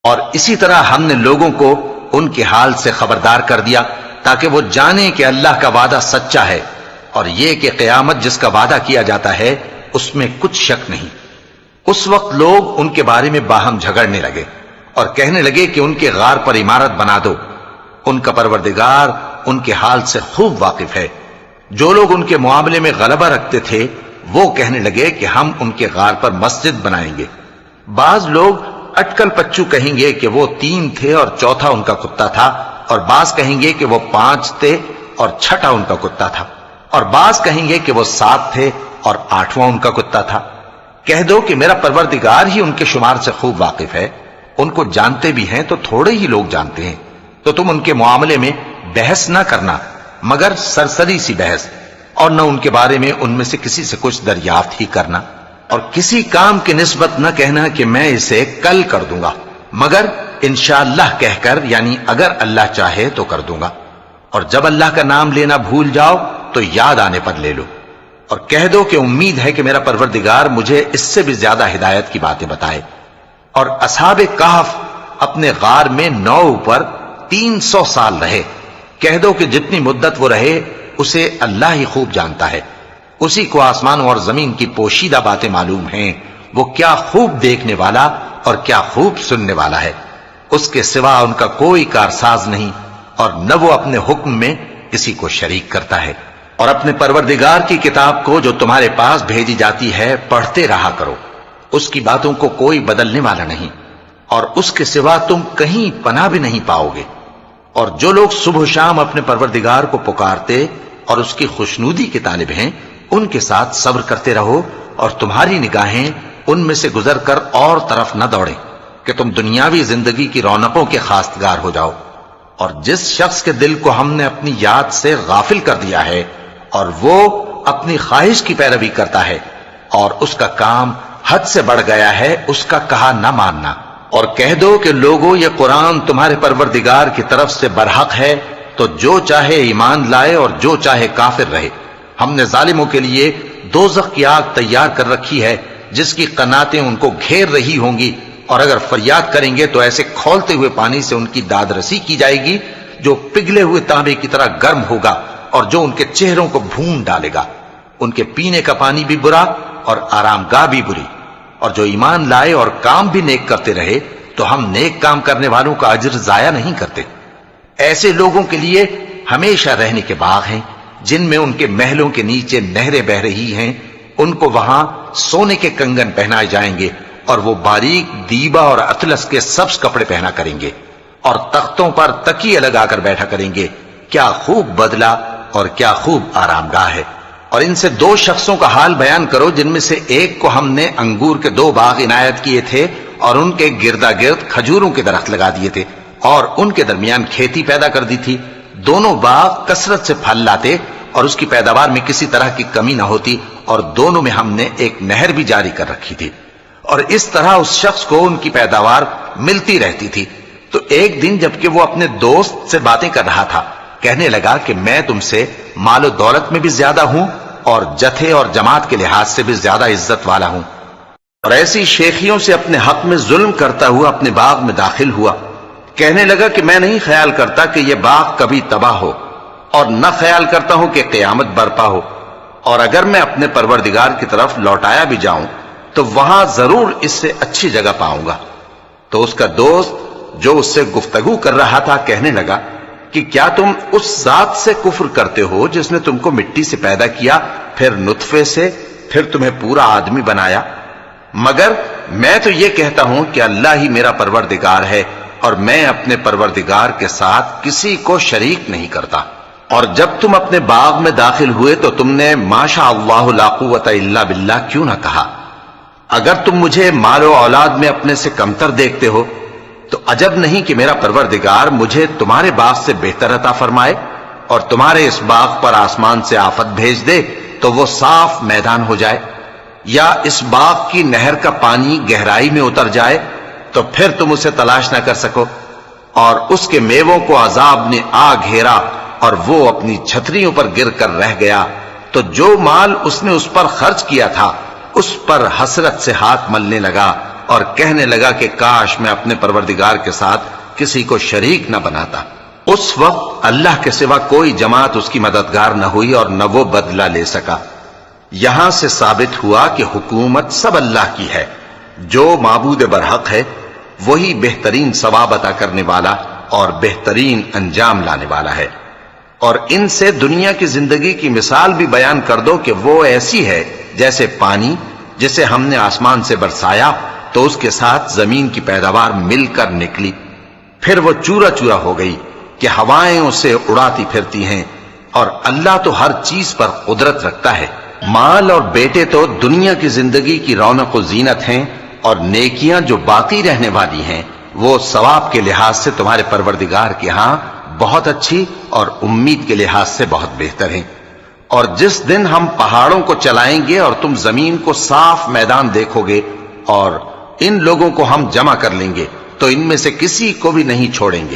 اور اسی طرح ہم نے لوگوں کو ان کے حال سے خبردار کر دیا تاکہ وہ جانیں کہ اللہ کا وعدہ سچا ہے، اور یہ کہ قیامت جس کا وعدہ کیا جاتا ہے اس میں کچھ شک نہیں۔ اس وقت لوگ ان کے بارے میں باہم جھگڑنے لگے اور کہنے لگے کہ ان کے غار پر عمارت بنا دو۔ ان کا پروردگار ان کے حال سے خوب واقف ہے۔ جو لوگ ان کے معاملے میں غلبہ رکھتے تھے وہ کہنے لگے کہ ہم ان کے غار پر مسجد بنائیں گے۔ بعض لوگ اٹکل پچو کہیں گے کہ وہ 3 تھے اور چوتھا ان کا کتا تھا، اور بعض کہیں گے کہ وہ 5 تھے اور چھٹا ان کا کتا تھا، اور بعض کہیں گے کہ وہ 7 تھے اور 8واں ان کا کتا تھا۔ کہہ دو کہ میرا پروردگار ہی ان کے شمار سے خوب واقف ہے، ان کو جانتے بھی ہیں تو تھوڑے ہی لوگ جانتے ہیں۔ تو تم ان کے معاملے میں بحث نہ کرنا مگر سرسری سی بحث، اور نہ ان کے بارے میں ان میں سے کسی سے کچھ دریافت ہی کرنا، اور کسی کام کی نسبت نہ کہنا کہ میں اسے کل کر دوں گا، مگر انشاءاللہ کہہ کر، یعنی اگر اللہ چاہے تو کر دوں گا۔ اور جب اللہ کا نام لینا بھول جاؤ تو یاد آنے پر لے لو، اور کہہ دو کہ امید ہے کہ میرا پروردگار مجھے اس سے بھی زیادہ ہدایت کی باتیں بتائے۔ اور اصحاب کہف اپنے غار میں 9 اوپر 300 سال رہے۔ کہہ دو کہ جتنی مدت وہ رہے اسے اللہ ہی خوب جانتا ہے، اسی کو آسمانوں اور زمین کی پوشیدہ باتیں معلوم ہیں، وہ کیا خوب دیکھنے والا اور کیا خوب سننے والا ہے۔ اس کے سوا ان کا کوئی کارساز نہیں، اور نہ وہ اپنے حکم میں کسی کو شریک کرتا ہے۔ اور اپنے پروردگار کی کتاب کو جو تمہارے پاس بھیجی جاتی ہے پڑھتے رہا کرو، اس کی باتوں کو کوئی بدلنے والا نہیں، اور اس کے سوا تم کہیں پناہ بھی نہیں پاؤ گے۔ اور جو لوگ صبح و شام اپنے پروردگار کو پکارتے اور اس کی خوشنودی کے طالب ہیں، ان کے ساتھ صبر کرتے رہو، اور تمہاری نگاہیں ان میں سے گزر کر اور طرف نہ دوڑیں کہ تم دنیاوی زندگی کی رونقوں کے خواستگار ہو جاؤ۔ اور جس شخص کے دل کو ہم نے اپنی یاد سے غافل کر دیا ہے اور وہ اپنی خواہش کی پیروی کرتا ہے اور اس کا کام حد سے بڑھ گیا ہے، اس کا کہا نہ ماننا۔ اور کہہ دو کہ لوگو یہ قرآن تمہارے پروردگار کی طرف سے برحق ہے، تو جو چاہے ایمان لائے اور جو چاہے کافر رہے۔ ہم نے ظالموں کے لیے دوزخ کی آگ تیار کر رکھی ہے جس کی قناتیں ان کو گھیر رہی ہوں گی، اور اگر فریاد کریں گے تو ایسے کھولتے ہوئے پانی سے ان کی داد رسی کی جائے گی جو پگھلے ہوئے تانبے کی طرح گرم ہوگا اور جو ان کے چہروں کو بھون ڈالے گا۔ ان کے پینے کا پانی بھی برا اور آرام گاہ بھی بری۔ اور جو ایمان لائے اور کام بھی نیک کرتے رہے تو ہم نیک کام کرنے والوں کا اجر ضائع نہیں کرتے۔ ایسے لوگوں کے لیے ہمیشہ رہنے کے باغ ہیں جن میں ان کے محلوں کے نیچے نہریں بہ رہی ہیں، ان کو وہاں سونے کے کنگن پہنائے جائیں گے، اور وہ باریک دیبا اور اطلس کے سبز کپڑے پہنا کریں گے، اور تختوں پر تکیے لگا کر بیٹھا کریں گے۔ کیا خوب بدلہ اور کیا خوب آرام گاہ ہے۔ اور ان سے 2 شخصوں کا حال بیان کرو جن میں سے ایک کو ہم نے انگور کے 2 باغ عنایت کیے تھے اور ان کے گردا گرد کھجوروں کے درخت لگا دیے تھے اور ان کے درمیان کھیتی پیدا کر دی تھی۔ دونوں باغ کثرت سے پھل لاتے اور اس کی پیداوار میں کسی طرح کی کمی نہ ہوتی، اور دونوں میں ہم نے ایک نہر بھی جاری کر رکھی تھی، اور اس طرح اس شخص کو ان کی پیداوار ملتی رہتی تھی۔ تو ایک دن جبکہ وہ اپنے دوست سے باتیں کر رہا تھا، کہنے لگا کہ میں تم سے مال و دولت میں بھی زیادہ ہوں اور جتھے اور جماعت کے لحاظ سے بھی زیادہ عزت والا ہوں، اور ایسی شیخیوں سے اپنے حق میں ظلم کرتا ہوا اپنے باغ میں داخل ہوا۔ کہنے لگا کہ میں نہیں خیال کرتا کہ یہ باغ کبھی تباہ ہو، اور نہ خیال کرتا ہوں کہ قیامت برپا ہو، اور اگر میں اپنے پروردگار کی طرف لوٹایا بھی جاؤں تو وہاں ضرور اس سے اچھی جگہ پاؤں گا۔ تو اس کا دوست جو اس سے گفتگو کر رہا تھا کہنے لگا کہ کیا تم اس ذات سے کفر کرتے ہو جس نے تم کو مٹی سے پیدا کیا، پھر نطفے سے، پھر تمہیں پورا آدمی بنایا؟ مگر میں تو یہ کہتا ہوں کہ اللہ ہی میرا پروردگار ہے، اور میں اپنے پروردگار کے ساتھ کسی کو شریک نہیں کرتا۔ اور جب تم اپنے باغ میں داخل ہوئے تو تم نے ما شاء اللہ لا قوت الا باللہ کیوں نہ کہا؟ اگر تم مجھے مال و اولاد میں اپنے سے کمتر دیکھتے ہو تو عجب نہیں کہ میرا پروردگار مجھے تمہارے باغ سے بہتر عطا فرمائے، اور تمہارے اس باغ پر آسمان سے آفت بھیج دے تو وہ صاف میدان ہو جائے، یا اس باغ کی نہر کا پانی گہرائی میں اتر جائے تو پھر تم اسے تلاش نہ کر سکو، اور اس کے میووں کو عذاب نے آ گھیرا اور وہ اپنی چھتریوں پر گر کر رہ گیا، تو جو مال اس نے اس پر خرچ کیا تھا اس پر حسرت سے ہاتھ ملنے لگا اور کہنے لگا کہ کاش میں اپنے پروردگار کے ساتھ کسی کو شریک نہ بناتا۔ اس وقت اللہ کے سوا کوئی جماعت اس کی مددگار نہ ہوئی اور نہ وہ بدلہ لے سکا۔ یہاں سے ثابت ہوا کہ حکومت سب اللہ کی ہے، جو معبود برحق ہے وہی بہترین ثواب عطا کرنے والا اور بہترین انجام لانے والا ہے۔ اور ان سے دنیا کی زندگی کی مثال بھی بیان کر دو کہ وہ ایسی ہے جیسے پانی جسے ہم نے آسمان سے برسایا تو اس کے ساتھ زمین کی پیداوار مل کر نکلی، پھر وہ چورا چورا ہو گئی کہ ہوائیں اسے اڑاتی پھرتی ہیں، اور اللہ تو ہر چیز پر قدرت رکھتا ہے۔ مال اور بیٹے تو دنیا کی زندگی کی رونق و زینت ہیں، اور نیکیاں جو باقی رہنے والی ہیں وہ ثواب کے لحاظ سے تمہارے پروردگار کے ہاں بہت اچھی اور امید کے لحاظ سے بہت بہتر ہیں۔ اور جس دن ہم پہاڑوں کو چلائیں گے اور تم زمین کو صاف میدان دیکھو گے اور ان لوگوں کو ہم جمع کر لیں گے تو ان میں سے کسی کو بھی نہیں چھوڑیں گے،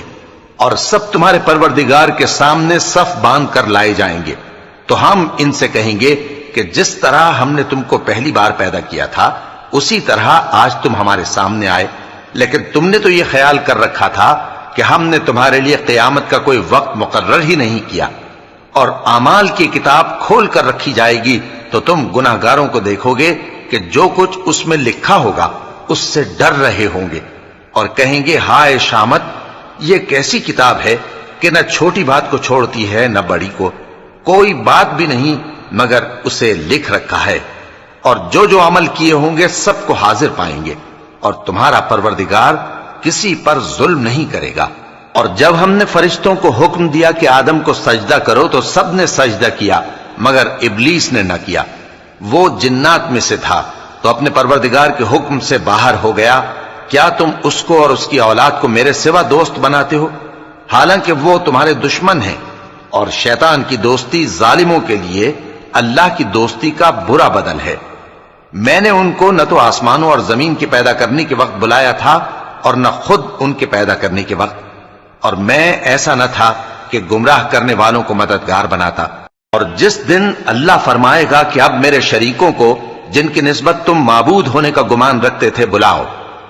اور سب تمہارے پروردگار کے سامنے صف باندھ کر لائے جائیں گے، تو ہم ان سے کہیں گے کہ جس طرح ہم نے تم کو پہلی بار پیدا کیا تھا اسی طرح آج تم ہمارے سامنے آئے، لیکن تم نے تو یہ خیال کر رکھا تھا کہ ہم نے تمہارے لیے قیامت کا کوئی وقت مقرر ہی نہیں کیا، اور اعمال کی کتاب کھول کر رکھی جائے گی تو تم گناہگاروں کو دیکھو گے کہ جو کچھ اس میں لکھا ہوگا اس سے ڈر رہے ہوں گے، اور کہیں گے ہائے شامت، یہ کیسی کتاب ہے کہ نہ چھوٹی بات کو چھوڑتی ہے نہ بڑی کو، کوئی بات بھی نہیں مگر اسے لکھ رکھا ہے، اور جو جو عمل کیے ہوں گے سب کو حاضر پائیں گے، اور تمہارا پروردگار کسی پر ظلم نہیں کرے گا۔ اور جب ہم نے فرشتوں کو حکم دیا کہ آدم کو سجدہ کرو تو سب نے سجدہ کیا مگر ابلیس نے نہ کیا، وہ جنات میں سے تھا تو اپنے پروردگار کے حکم سے باہر ہو گیا۔ کیا تم اس کو اور اس کی اولاد کو میرے سوا دوست بناتے ہو، حالانکہ وہ تمہارے دشمن ہیں، اور شیطان کی دوستی ظالموں کے لیے اللہ کی دوستی کا برا بدل ہے۔ میں نے ان کو نہ تو آسمانوں اور زمین کے پیدا کرنے کے وقت بلایا تھا اور نہ خود ان کے پیدا کرنے کے وقت، اور میں ایسا نہ تھا کہ گمراہ کرنے والوں کو مددگار بناتا۔ اور جس دن اللہ فرمائے گا کہ اب میرے شریکوں کو جن کی نسبت تم معبود ہونے کا گمان رکھتے تھے بلاؤ،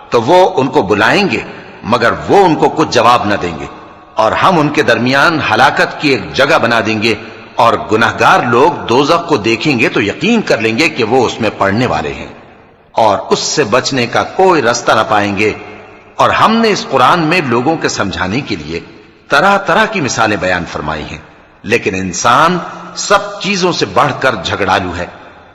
تو وہ ان کو بلائیں گے مگر وہ ان کو کچھ جواب نہ دیں گے، اور ہم ان کے درمیان ہلاکت کی ایک جگہ بنا دیں گے، اور گناہگار لوگ دوزخ کو دیکھیں گے تو یقین کر لیں گے کہ وہ اس میں پڑنے والے ہیں، اور اس سے بچنے کا کوئی راستہ نہ پائیں گے۔ اور ہم نے اس قرآن میں لوگوں کے سمجھانے کے لیے طرح طرح کی مثالیں بیان فرمائی ہیں، لیکن انسان سب چیزوں سے بڑھ کر جھگڑالو ہے،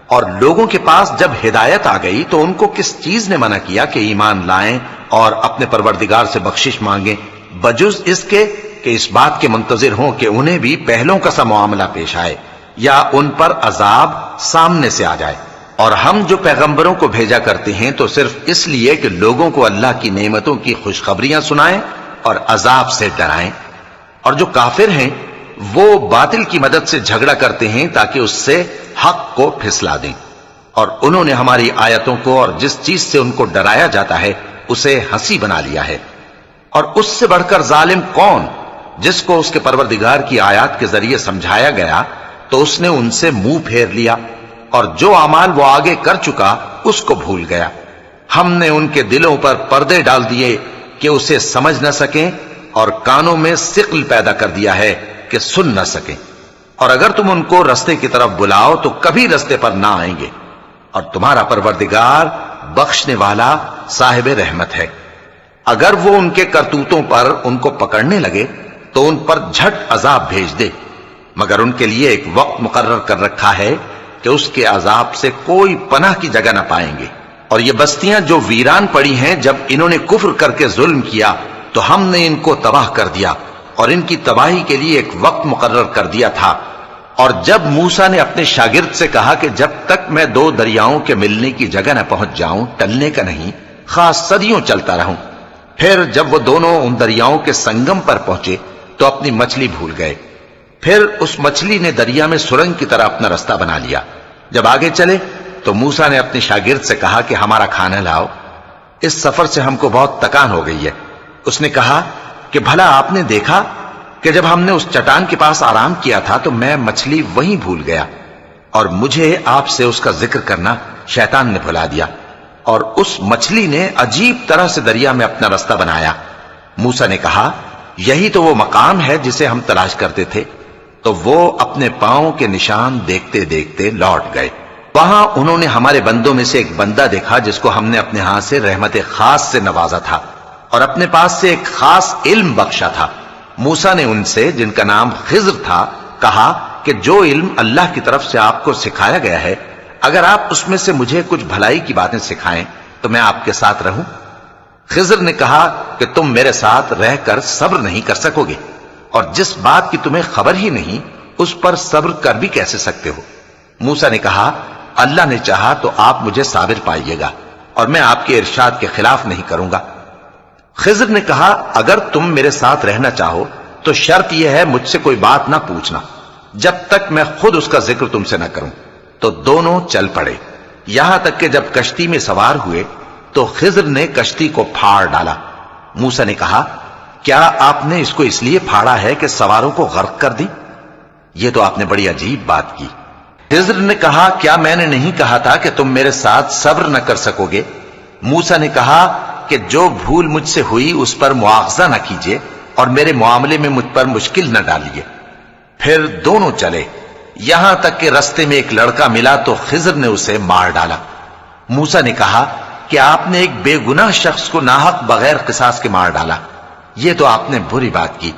اور لوگوں کے پاس جب ہدایت آ گئی تو ان کو کس چیز نے منع کیا کہ ایمان لائیں اور اپنے پروردگار سے بخشش مانگیں، بجز اس کے کہ اس بات کے منتظر ہوں کہ انہیں بھی پہلوں کا سا معاملہ پیش آئے یا ان پر عذاب سامنے سے آ جائے۔ اور ہم جو پیغمبروں کو بھیجا کرتے ہیں تو صرف اس لیے کہ لوگوں کو اللہ کی نعمتوں کی خوشخبریاں سنائیں اور عذاب سے ڈرائیں، اور جو کافر ہیں وہ باطل کی مدد سے جھگڑا کرتے ہیں تاکہ اس سے حق کو پھسلا دیں، اور انہوں نے ہماری آیتوں کو اور جس چیز سے ان کو ڈرایا جاتا ہے اسے ہنسی بنا لیا ہے۔ اور اس سے بڑھ کر ظالم کون، جس کو اس کے پروردگار کی آیات کے ذریعے سمجھایا گیا تو اس نے ان سے منہ پھیر لیا، اور جو اعمال وہ آگے کر چکا اس کو بھول گیا۔ ہم نے ان کے دلوں پر پردے ڈال دیے کہ اسے سمجھ نہ سکیں، اور کانوں میں ثقل پیدا کر دیا ہے کہ سن نہ سکیں، اور اگر تم ان کو رستے کی طرف بلاؤ تو کبھی رستے پر نہ آئیں گے، اور تمہارا پروردگار بخشنے والا صاحب رحمت ہے۔ اگر وہ ان کے کرتوتوں پر ان کو پکڑنے لگے تو ان پر جھٹ عذاب بھیج دے، مگر ان کے لیے ایک وقت مقرر کر رکھا ہے کہ اس کے عذاب سے کوئی پناہ کی جگہ نہ پائیں گے۔ اور یہ بستیاں جو ویران پڑی ہیں، جب انہوں نے کفر کر کے ظلم کیا تو ہم نے ان کو تباہ کر دیا، اور ان کی تباہی کے لیے ایک وقت مقرر کر دیا تھا۔ اور جب موسیٰ نے اپنے شاگرد سے کہا کہ جب تک میں دو دریاؤں کے ملنے کی جگہ نہ پہنچ جاؤں ٹلنے کا نہیں، خاص صدیوں چلتا رہوں، پھر جب وہ دونوں ان دریاؤں کے سنگم پر پہنچے تو اپنی مچھلی بھول گئے۔ پھر اس مچھلی نے دریا میں سرنگ کی طرح اپنا رستہ بنا لیا۔ جب آگے چلے تو موسیٰ نے اپنے شاگرد سے کہا کہ ہمارا کھانا لاؤ، اس سفر سے ہم کو بہت تکان ہو گئی ہے۔ اس نے کہا کہ بھلا آپ نے دیکھا کہ جب ہم نے اس چٹان کے پاس آرام کیا تھا تو میں مچھلی وہیں بھول گیا، اور مجھے آپ سے اس کا ذکر کرنا شیطان نے بھلا دیا، اور اس مچھلی نے عجیب طرح سے دریا میں اپنا رستہ بنایا۔ موسیٰ نے کہا یہی تو وہ مقام ہے جسے ہم تلاش کرتے تھے۔ تو وہ اپنے پاؤں کے نشان دیکھتے دیکھتے لوٹ گئے۔ وہاں انہوں نے ہمارے بندوں میں سے ایک بندہ دیکھا جس کو ہم نے اپنے ہاتھ سے رحمت خاص سے نوازا تھا اور اپنے پاس سے ایک خاص علم بخشا تھا۔ موسیٰ نے ان سے، جن کا نام خضر تھا، کہا کہ جو علم اللہ کی طرف سے آپ کو سکھایا گیا ہے، اگر آپ اس میں سے مجھے کچھ بھلائی کی باتیں سکھائیں تو میں آپ کے ساتھ رہوں۔ خضر نے کہا کہ تم میرے ساتھ رہ کر صبر نہیں کر سکو گے، اور جس بات کی تمہیں خبر ہی نہیں اس پر صبر کر بھی کیسے سکتے ہو؟ موسیٰ نے کہا اللہ نے چاہا تو آپ مجھے صابر پائیے گا، اور میں آپ کے ارشاد کے خلاف نہیں کروں گا۔ خضر نے کہا اگر تم میرے ساتھ رہنا چاہو تو شرط یہ ہے مجھ سے کوئی بات نہ پوچھنا جب تک میں خود اس کا ذکر تم سے نہ کروں۔ تو دونوں چل پڑے، یہاں تک کہ جب کشتی میں سوار ہوئے تو خضر نے کشتی کو پھاڑ ڈالا۔ موسیٰ نے کہا کیا آپ نے اس کو اس لیے پھاڑا ہے کہ سواروں کو غرق کر دی؟ یہ تو آپ نے بڑی عجیب بات کی۔ خضر نے کہا کیا میں نے نہیں کہا تھا کہ تم میرے ساتھ صبر نہ کر سکو گے؟ موسیٰ نے کہا کہ جو بھول مجھ سے ہوئی اس پر مواخذہ نہ کیجیے اور میرے معاملے میں مجھ پر مشکل نہ ڈالیے۔ پھر دونوں چلے، یہاں تک کہ رستے میں ایک لڑکا ملا تو خضر نے اسے مار ڈالا۔ موسیٰ نے کہا کہ آپ نے ایک بے گناہ شخص کو ناحق بغیر قصاص کے مار ڈالا، یہ تو آپ نے بری بات کی۔